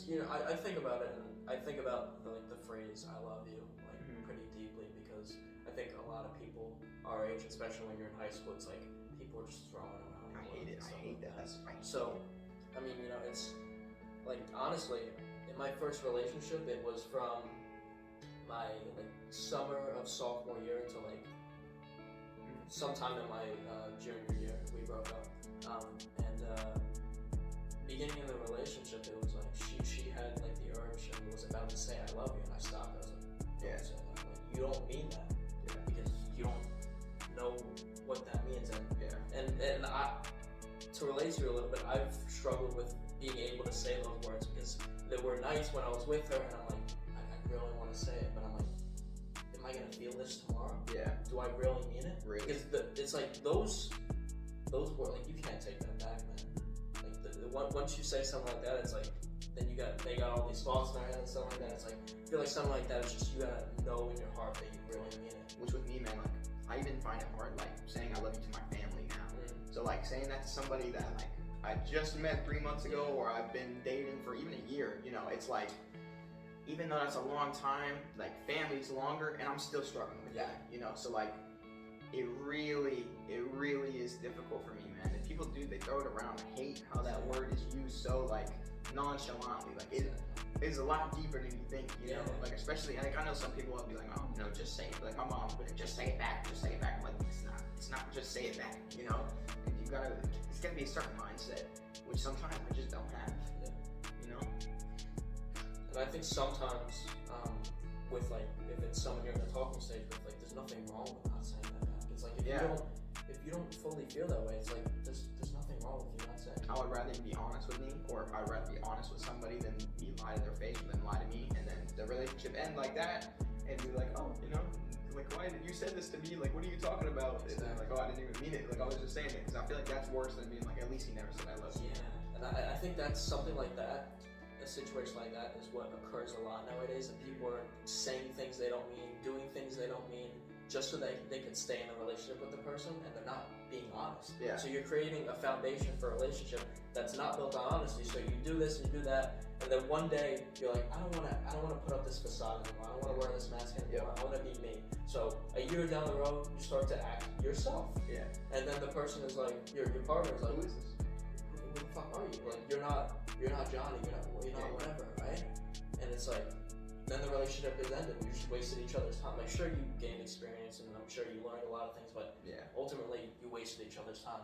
I think about it, and I think about the phrase "I love you" pretty deeply, because I think a lot of people our age, especially when you're in high school, it's like people are just throwing around. I hate it. I hate that. That's right. So, I mean, it's like, honestly, in my first relationship, it was from my summer of sophomore year to sometime in my junior year. We broke up, and beginning of the relationship, it was like she had the urge and was about to say "I love you," and I stopped. I was like, "Don't say that. You don't mean that, because you don't know what that means." And I, to relate to you a little bit, I've struggled with being able to say those words, because they were nice when I was with her, and I'm like, I really want to say it, but I'm like, am I gonna feel this tomorrow? Yeah. Do I really mean it? Really? Because it's like those words, you can't take that back, man. Once you say something like that, it's like, then they got all these thoughts in their head and stuff like that. It's like, I feel like something like that is just, you gotta know in your heart that you really mean it. Which with me, man, I even find it hard, saying I love you to my family now. So saying that to somebody that I just met 3 months ago, or I've been dating for even a year, it's like, even though that's a long time, family's longer, and I'm still struggling with that, so it really is difficult for me, man. And people they throw it around. I hate how that word is used so nonchalantly. It is a lot deeper than you think, especially I know some people will be like, oh, just say it. My mom would just say it back. I'm like, it's not just say it back, it's gotta be a certain mindset, which sometimes I just don't have, And I think sometimes, with if it's someone you're in a talking stage with, there's nothing wrong with not saying that back. It's like, if you don't fully feel that way, it's like, there's nothing wrong with you not saying it. I would rather be honest with me, or I'd rather be honest with somebody than be lie to their face, than lie to me, and then the relationship end like that, and be like, oh, why did you say this to me? What are you talking about? And then oh, I didn't even mean it. I was just saying it, because I feel like that's worse than being at least he never said I love you. Yeah, and I think that's something like that. A situation like that is what occurs a lot nowadays, and people are saying things they don't mean, doing things they don't mean, just so they can stay in a relationship with the person, and they're not being honest. Yeah. So you're creating a foundation for a relationship that's not built on honesty. So you do this and you do that, and then one day you're like, I don't want to put up this facade anymore. I don't want to wear this mask anymore. I want to be me. So a year down the road, you start to act yourself. Yeah. And then the person is like, your partner is like, who is this? Who the fuck are you? You're not Johnny. You're not whatever, right? And it's like, then the relationship is ended. You just wasted each other's time. Sure, you gained experience, and I'm sure you learned a lot of things, but ultimately you wasted each other's time.